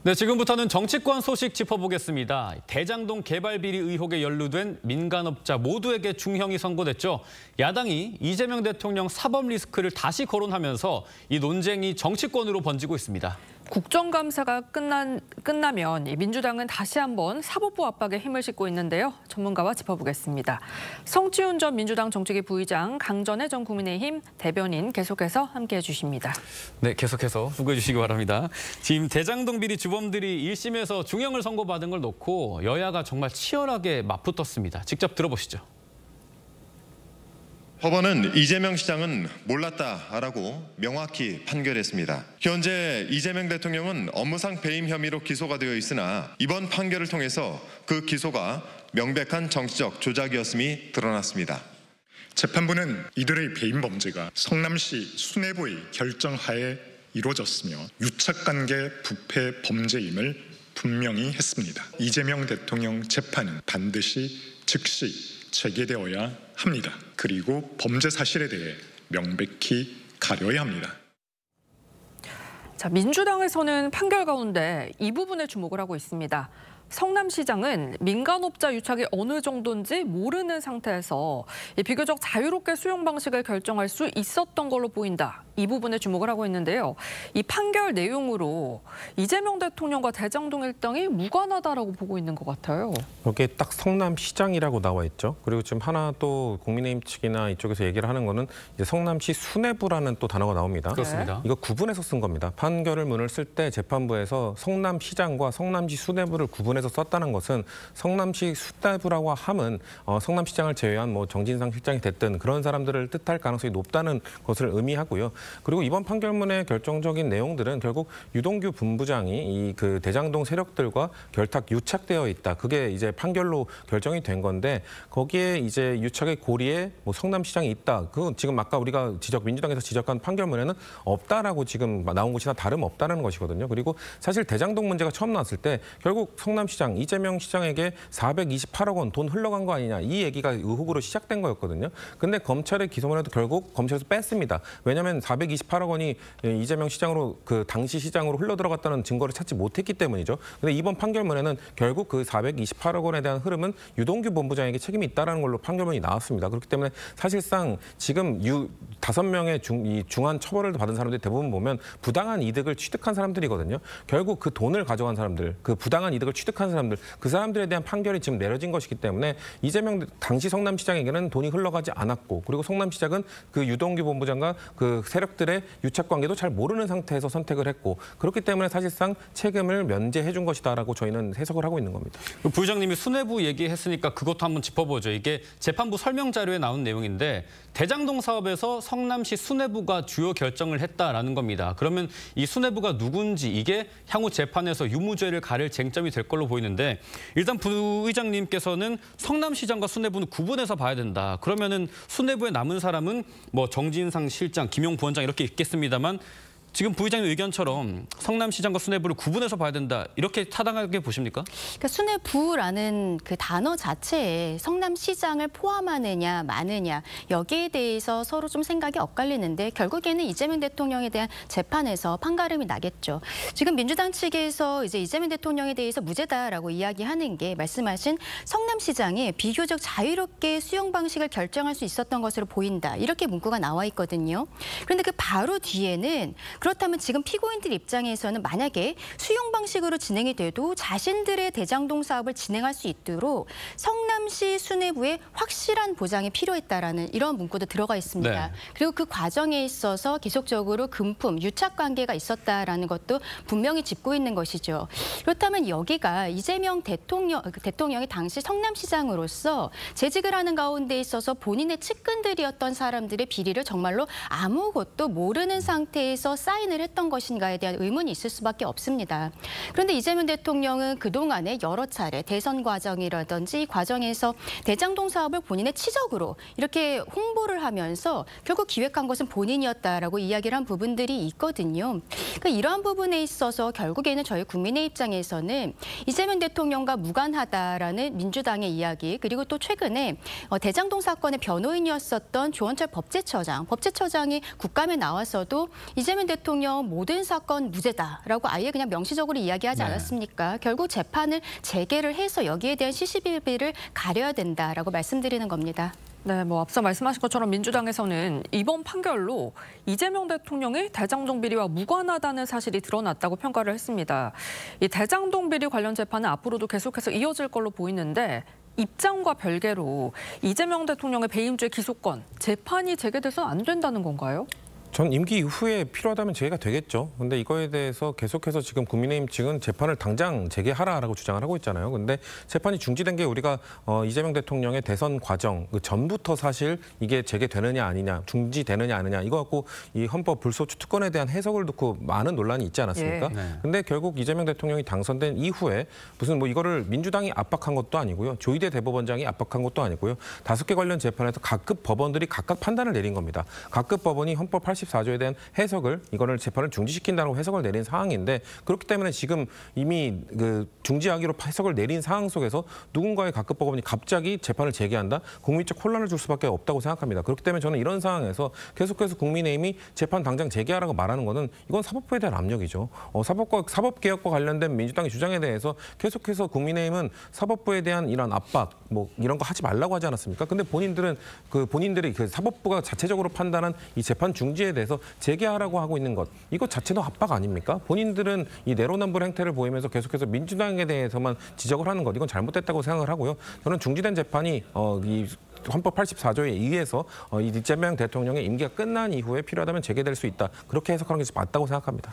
네, 지금부터는 정치권 소식 짚어보겠습니다. 대장동 개발 비리 의혹에 연루된 민간업자 모두에게 중형이 선고됐죠. 야당이 이재명 대통령 사법 리스크를 다시 거론하면서 이 논쟁이 정치권으로 번지고 있습니다. 국정감사가 끝나면 민주당은 다시 한번 사법부 압박에 힘을 싣고 있는데요. 전문가와 짚어보겠습니다. 성지훈 전 민주당 정책위 부의장, 강전애 전 국민의힘 대변인 계속해서 함께해 주십니다. 네, 계속해서 수고해 주시기 바랍니다. 지금 대장동 비리 주범들이 1심에서 중형을 선고받은 걸 놓고 여야가 정말 치열하게 맞붙었습니다. 직접 들어보시죠. 법원은 이재명 시장은 몰랐다라고 명확히 판결했습니다. 현재 이재명 대통령은 업무상 배임 혐의로 기소가 되어 있으나 이번 판결을 통해서 그 기소가 명백한 정치적 조작이었음이 드러났습니다. 재판부는 이들의 배임 범죄가 성남시 수뇌부의 결정하에 이루어졌으며 유착관계 부패 범죄임을 분명히 했습니다. 이재명 대통령 재판은 반드시 즉시 재개되어야 합니다. 그리고 범죄 사실에 대해 명백히 가려야 합니다. 자, 민주당에서는 판결 가운데 이 부분에 주목을 하고 있습니다. 성남시장은 민간업자 유착이 어느 정도인지 모르는 상태에서 비교적 자유롭게 수용 방식을 결정할 수 있었던 걸로 보인다. 이 부분에 주목을 하고 있는데요. 이 판결 내용으로 이재명 대통령과 대장동 일당이 무관하다라고 보고 있는 것 같아요. 여기에 딱 성남시장이라고 나와 있죠. 그리고 지금 하나 또 국민의힘 측이나 이쪽에서 얘기를 하는 거는 이제 성남시 수뇌부라는 또 단어가 나옵니다. 그렇습니다. 이거 구분해서 쓴 겁니다. 판결문을 쓸 때 재판부에서 성남시장과 성남시 수뇌부를 구분해서 썼다는 것은 성남시 수뇌부라고 함은 성남시장을 제외한 뭐 정진상 실장이 됐든 그런 사람들을 뜻할 가능성이 높다는 것을 의미하고요. 그리고 이번 판결문의 결정적인 내용들은 결국 유동규 본부장이 이 그 대장동 세력들과 결탁 유착되어 있다. 그게 이제 판결로 결정이 된 건데 거기에 이제 유착의 고리에 뭐 성남시장이 있다. 그 지금 아까 우리가 민주당에서 지적한 판결문에는 없다라고 지금 나온 것이나 다름없다는 것이거든요. 그리고 사실 대장동 문제가 처음 나왔을 때 결국 성남시장 이재명 시장에게 428억 원 돈 흘러간 거 아니냐 이 얘기가 의혹으로 시작된 거였거든요. 근데 검찰의 기소문에도 결국 검찰에서 뺐습니다. 왜냐하면 428억 원이 이재명 시장으로 그 당시 시장으로 흘러 들어갔다는 증거를 찾지 못했기 때문이죠. 근데 이번 판결문에는 결국 그 428억 원에 대한 흐름은 유동규 본부장에게 책임이 있다는 걸로 판결문이 나왔습니다. 그렇기 때문에 사실상 지금 5명의 중한 처벌을 받은 사람들이 대부분 보면 부당한 이득을 취득한 사람들이거든요. 결국 그 돈을 가져간 사람들, 그 부당한 이득을 취득한 사람들, 그 사람들에 대한 판결이 지금 내려진 것이기 때문에 이재명 당시 성남시장에게는 돈이 흘러가지 않았고 그리고 성남시장은 그 유동규 본부장과 그 세력들의 유착 관계도 잘 모르는 상태에서 선택을 했고 그렇기 때문에 사실상 책임을 면제해 준 것이다라고 저희는 해석을 하고 있는 겁니다. 부의장님이 수뇌부 얘기했으니까 그것도 한번 짚어보죠. 이게 재판부 설명 자료에 나온 내용인데 대장동 사업에서 성남시 수뇌부가 주요 결정을 했다라는 겁니다. 그러면 이 수뇌부가 누군지 이게 향후 재판에서 유무죄를 가릴 쟁점이 될 걸로 보이는데 일단 부의장님께서는 성남시장과 수뇌부는 구분해서 봐야 된다. 그러면은 수뇌부에 남은 사람은 뭐 정진상 실장, 김용 부원장 이렇게 있겠습니다만 지금 부의장님 의견처럼 성남시장과 수뇌부를 구분해서 봐야 된다. 이렇게 타당하게 보십니까? 그러니까 수뇌부라는 그 단어 자체에 성남시장을 포함하느냐 마느냐 여기에 대해서 서로 좀 생각이 엇갈리는데 결국에는 이재명 대통령에 대한 재판에서 판가름이 나겠죠. 지금 민주당 측에서 이제 이재명 대통령에 대해서 무죄다라고 이야기하는 게 말씀하신 성남시장이 비교적 자유롭게 수용 방식을 결정할 수 있었던 것으로 보인다. 이렇게 문구가 나와 있거든요. 그런데 그 바로 뒤에는 그렇다면 지금 피고인들 입장에서는 만약에 수용 방식으로 진행이 돼도 자신들의 대장동 사업을 진행할 수 있도록 성남시 수뇌부에 확실한 보장이 필요했다라는 이런 문구도 들어가 있습니다. 네. 그리고 그 과정에 있어서 계속적으로 금품, 유착 관계가 있었다라는 것도 분명히 짚고 있는 것이죠. 그렇다면 여기가 이재명 대통령이 당시 성남시장으로서 재직을 하는 가운데 있어서 본인의 측근들이었던 사람들의 비리를 정말로 아무것도 모르는 상태에서 사인을 했던 것인가에 대한 의문이 있을 수밖에 없습니다. 그런데 이재명 대통령은 그동안에 여러 차례 대선 과정이라든지 과정에서 대장동 사업을 본인의 치적으로 이렇게 홍보를 하면서 결국 기획한 것은 본인이었다라고 이야기를 한 부분들이 있거든요. 그러니까 이러한 부분에 있어서 결국에는 저희 국민의 입장에서는 이재명 대통령과 무관하다라는 민주당의 이야기 그리고 또 최근에 대장동 사건의 변호인이었었던 조원철 법제처장이 국감에 나와서도 이재명 대통령 대통령 모든 사건 무죄다라고 아예 그냥 명시적으로 이야기하지 않았습니까? 결국 재판을 재개를 해서 여기에 대한 시시비비를 가려야 된다라고 말씀드리는 겁니다. 네, 앞서 말씀하신 것처럼 민주당에서는 이번 판결로 이재명 대통령이 대장동 비리와 무관하다는 사실이 드러났다고 평가를 했습니다. 이 대장동 비리 관련 재판은 앞으로도 계속해서 이어질 걸로 보이는데 입장과 별개로 이재명 대통령의 배임죄 기소권, 재판이 재개돼서 안 된다는 건가요? 전 임기 이후에 필요하다면 재개가 되겠죠. 근데 이거에 대해서 계속해서 지금 국민의힘 측은 재판을 당장 재개하라라고 주장을 하고 있잖아요. 근데 재판이 중지된 게 우리가 이재명 대통령의 대선 과정 그 전부터 사실 이게 재개되느냐 아니냐, 중지되느냐 아니냐 이거 갖고 이 헌법 불소추 특권에 대한 해석을 놓고 많은 논란이 있지 않았습니까? 예. 네. 근데 결국 이재명 대통령이 당선된 이후에 무슨 이거를 민주당이 압박한 것도 아니고요. 조희대 대법원장이 압박한 것도 아니고요. 5개 관련 재판에서 각급 법원들이 각각 판단을 내린 겁니다. 각급 법원이 헌법 84조에 대한 해석을 이거를 재판을 중지시킨다고 해석을 내린 상황인데 그렇기 때문에 지금 이미 그 중지하기로 해석을 내린 상황 속에서 누군가의 각급 법원이 갑자기 재판을 재개한다? 국민적 혼란을 줄 수밖에 없다고 생각합니다. 그렇기 때문에 저는 이런 상황에서 계속해서 국민의힘이 재판 당장 재개하라고 말하는 거는 이건 사법부에 대한 압력이죠. 사법개혁과 관련된 민주당의 주장에 대해서 계속해서 국민의힘은 사법부에 대한 이런 압박 이런 거 하지 말라고 하지 않았습니까? 근데 본인들이 그 사법부가 자체적으로 판단한 이 재판 중지에 대해서 재개하라고 하고 있는 것 이거 자체도 압박 아닙니까? 본인들은 이 내로남불 행태를 보이면서 계속해서 민주당에 대해서만 지적을 하는 것 이건 잘못됐다고 생각을 하고요. 저는 중지된 재판이 이 헌법 84조에 의해서 이재명 대통령의 임기가 끝난 이후에 필요하다면 재개될 수 있다. 그렇게 해석하는 게 맞다고 생각합니다.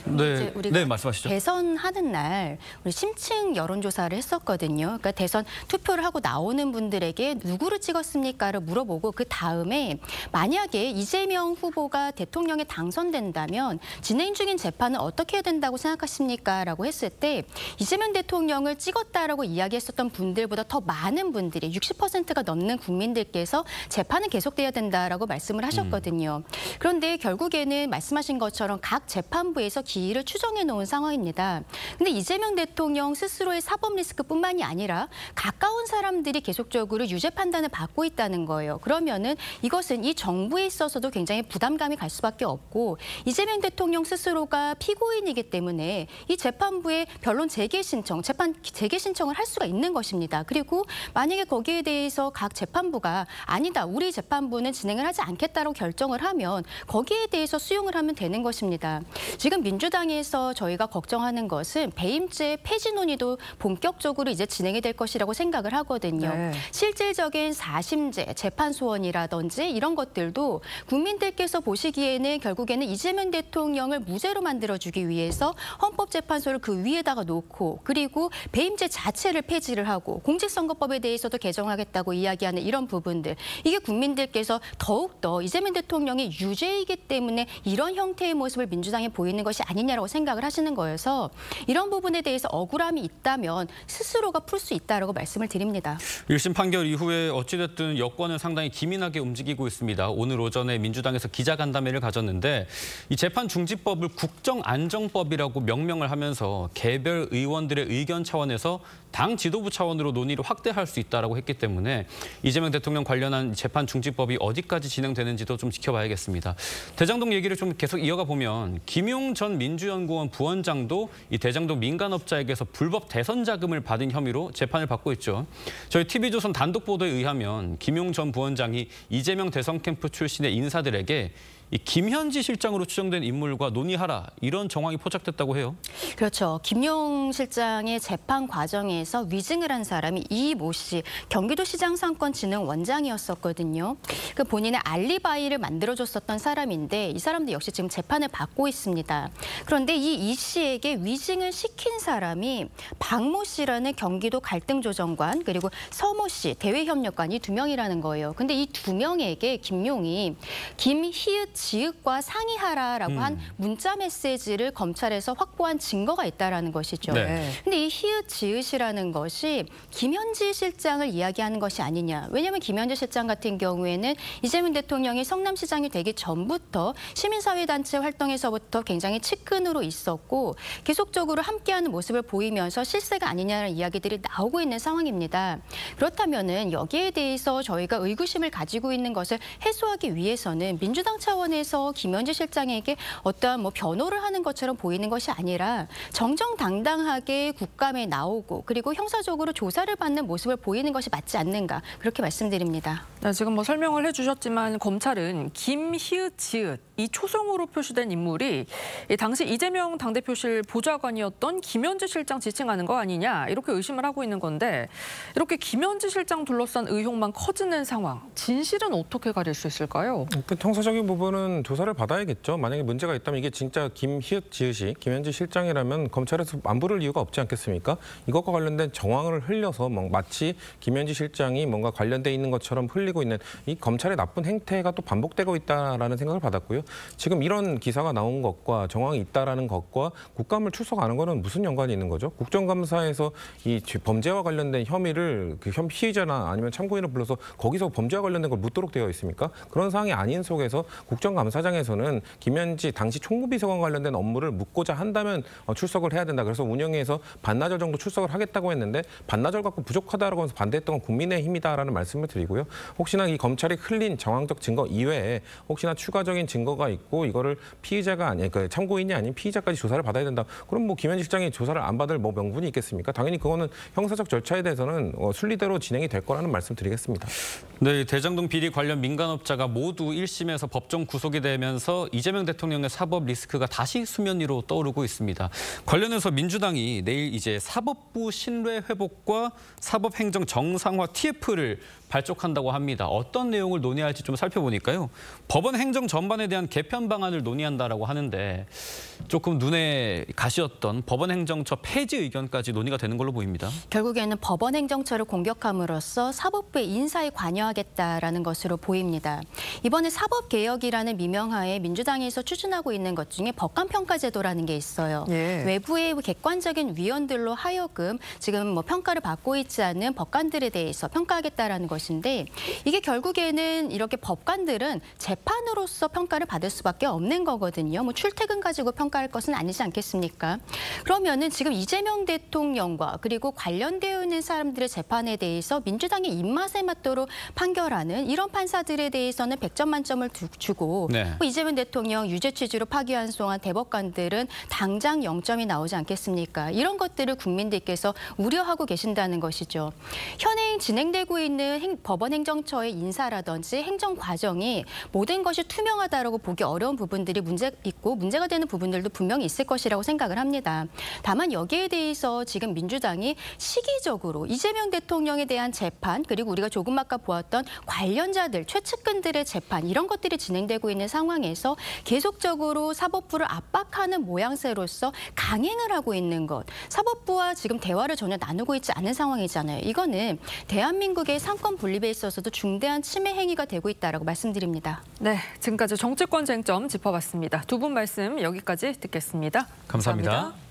네, 우리가 말씀하시죠. 대선하는 날 우리 심층 여론조사를 했었거든요. 그러니까 대선 투표를 하고 나오는 분들에게 누구를 찍었습니까를 물어보고 그 다음에 만약에 이재명 후보가 대통령에 당선된다면 진행 중인 재판은 어떻게 해야 된다고 생각하십니까? 라고 했을 때 이재명 대통령을 찍었다라고 이야기했었던 분들보다 더 많은 분들이 60%가 넘는 국민들께서 재판은 계속돼야 된다라고 말씀을 하셨거든요. 그런데 결국에는 말씀하신 것처럼 각 재판부에서 기일을 추정해 놓은 상황입니다. 근데 이재명 대통령 스스로의 사법 리스크뿐만이 아니라 가까운 사람들이 계속적으로 유죄 판단을 받고 있다는 거예요. 그러면은 이것은 이 정부에 있어서도 굉장히 부담감이 갈 수밖에 없고 이재명 대통령 스스로가 피고인이기 때문에 이 재판부에 변론 재개 신청, 재판 재개 신청을 할 수가 있는 것입니다. 그리고 만약에 거기에 대해서 각 재판부가 아니다, 우리 재판부는 진행을 하지 않겠다고 결정을 하면 거기에 대해서 수용을 하면 되는 것입니다. 지금 민주당에서 저희가 걱정하는 것은 배임죄 폐지 논의도 본격적으로 이제 진행이 될 것이라고 생각을 하거든요. 네. 실질적인 4심제, 재판 소원이라든지 이런 것들도 국민들께서 보시기에는 결국에는 이재명 대통령을 무죄로 만들어주기 위해서 헌법재판소를 그 위에다가 놓고 그리고 배임죄 자체를 폐지를 하고 공직선거법에 대해서도 개정하겠다고 이야기하는 이런 부분들. 이게 국민들께서 더욱더 이재명 대통령이 유죄이기 때문에 이런 형태의 모습을 민주당에 보이는 것이 아니냐라고 생각을 하시는 거여서 이런 부분에 대해서 억울함이 있다면 스스로가 풀 수 있다라고 말씀을 드립니다. 1심 판결 이후에 어찌됐든 여권은 상당히 기민하게 움직이고 있습니다. 오늘 오전에 민주당에서 기자간담회를 가졌는데 이 재판 중지법을 국정안정법이라고 명명을 하면서 개별 의원들의 의견 차원에서 당 지도부 차원으로 논의를 확대할 수 있다라고 했기 때문에 이재명 대통령 관련한 재판 중지법이 어디까지 진행되는지도 좀 지켜봐야겠습니다. 대장동 얘기를 좀 계속 이어가 보면 김용 전 민주연구원 부원장도 이 대장동 민간업자에게서 불법 대선 자금을 받은 혐의로 재판을 받고 있죠. 저희 TV조선 단독 보도에 의하면 김용 전 부원장이 이재명 대선 캠프 출신의 인사들에게 이 김현지 실장으로 추정된 인물과 논의하라 이런 정황이 포착됐다고 해요. 그렇죠. 김용 실장의 재판 과정에서 위증을 한 사람이 이모 씨, 경기도시장상권진흥원장이었었거든요. 그 본인의 알리바이를 만들어줬었던 사람인데 이 사람도 역시 지금 재판을 받고 있습니다. 그런데 이 씨에게 위증을 시킨 사람이 박모 씨라는 경기도 갈등조정관 그리고 서모 씨 대외협력관 이 2명이라는 거예요. 근데 이 2명에게 김용이 김희읒 지읒과 상의하라라고 한 문자 메시지를 검찰에서 확보한 증거가 있다라는 것이죠. 네. 근데 이 희읒 지읒이라는 것이 김현지 실장을 이야기하는 것이 아니냐. 왜냐하면 김현지 실장 같은 경우에는 이재명 대통령이 성남시장이 되기 전부터 시민사회단체 활동에서부터 굉장히 측근으로 있었고 계속적으로 함께하는 모습을 보이면서 실세가 아니냐는 이야기들이 나오고 있는 상황입니다. 그렇다면은 여기에 대해서 저희가 의구심을 가지고 있는 것을 해소하기 위해서는 민주당 차원 차원에서 김현지 실장에게 어떠한 뭐 변호를 하는 것처럼 보이는 것이 아니라 정정당당하게 국감에 나오고 그리고 형사적으로 조사를 받는 모습을 보이는 것이 맞지 않는가 그렇게 말씀드립니다. 네, 지금 뭐 설명을 해주셨지만 검찰은 김희읒, 지읒 이 초성으로 표시된 인물이 당시 이재명 당대표실 보좌관이었던 김현지 실장 지칭하는 거 아니냐 이렇게 의심을 하고 있는 건데 이렇게 김현지 실장 둘러싼 의혹만 커지는 상황, 진실은 어떻게 가릴 수 있을까요? 그 형사적인 부분은 조사를 받아야겠죠. 만약에 문제가 있다면 이게 진짜 김희읒, 지읒이 김현지 실장이라면 검찰에서 안 부를 이유가 없지 않겠습니까? 이것과 관련된 정황을 흘려서 마치 김현지 실장이 뭔가 관련돼 있는 것처럼 흘리고 있는 이 검찰의 나쁜 행태가 또 반복되고 있다라는 생각을 받았고요. 지금 이런 기사가 나온 것과 정황이 있다라는 것과 국감을 출석하는 거는 무슨 연관이 있는 거죠? 국정감사에서 이 범죄와 관련된 혐의를 그 피의자나 아니면 참고인을 불러서 거기서 범죄와 관련된 걸 묻도록 되어 있습니까? 그런 상황이 아닌 속에서 국정감사장에서는 김현지 당시 총무비서관 관련된 업무를 묻고자 한다면 출석을 해야 된다. 그래서 운영위에서 반나절 정도 출석을 하겠다고 했는데 반나절 갖고 부족하다라고 해서 반대했던 건 국민의힘이다라는 말씀을 드리고요. 혹시나 이 검찰이 흘린 정황적 증거 이외에 혹시나 추가적인 증거가 있고 이거를 피의자가 아니 그 참고인이 아닌 피의자까지 조사를 받아야 된다. 그럼 뭐 김현지 실장이 조사를 안 받을 뭐 명분이 있겠습니까? 당연히 그거는 형사적 절차에 대해서는 순리대로 진행이 될 거라는 말씀드리겠습니다. 네, 대장동 비리 관련 민간업자가 모두 1심에서 법정 구속이 되면서 이재명 대통령의 사법 리스크가 다시 수면 위로 떠오르고 있습니다. 관련해서 민주당이 내일 이제 사법부 신뢰 회복과 사법행정 정상화 TF를 발족한다고 합니다. 어떤 내용을 논의할지 좀 살펴보니까요. 법원 행정 전반에 대한 개편 방안을 논의한다라고 하는데 조금 눈에 가시였던 법원 행정처 폐지 의견까지 논의가 되는 걸로 보입니다. 결국에는 법원 행정처를 공격함으로써 사법부의 인사에 관여하겠다라는 것으로 보입니다. 이번에 사법개혁이라는 미명하에 민주당에서 추진하고 있는 것 중에 법관평가제도라는 게 있어요. 예. 외부의 객관적인 위원들로 하여금 지금 뭐 평가를 받고 있지 않은 법관들에 대해서 평가하겠다라는 것인데 이게 결국에는 이렇게 법관들은 재판으로서 평가를 받을 수밖에 없는 거거든요. 뭐 출퇴근 가지고 평가할 것은 아니지 않겠습니까? 그러면은 지금 이재명 대통령과 그리고 관련되어 있는 사람들의 재판에 대해서 민주당의 입맛에 맞도록 판결하는 이런 판사들에 대해서는 100점 만점을 주고 이재명 대통령 유죄 취지로 파기환송한 대법관들은 당장 0점이 나오지 않겠습니까? 이런 것들을 국민들께서 우려하고 계신다는 것이죠. 현행 진행되고 있는 법원 행정처의 인사라든지 행정 과정이 모든 것이 투명하다라고 보기 어려운 부분들이 문제가 되는 부분들도 분명히 있을 것이라고 생각을 합니다. 다만 여기에 대해서 지금 민주당이 시기적으로 이재명 대통령에 대한 재판 그리고 우리가 조금 아까 보았던 관련자들, 최측근들의 재판 이런 것들이 진행되고 있는 상황에서 계속적으로 사법부를 압박하는 모양새로서 강행을 하고 있는 것. 사법부와 지금 대화를 전혀 나누고 있지 않은 상황이잖아요. 이거는 대한민국의 상권 분립에 있어서도 중대한 침해 행위가 되고 있다라고 말씀드립니다. 네, 지금까지 정치권 쟁점 짚어봤습니다. 두 분 말씀 여기까지 듣겠습니다. 감사합니다.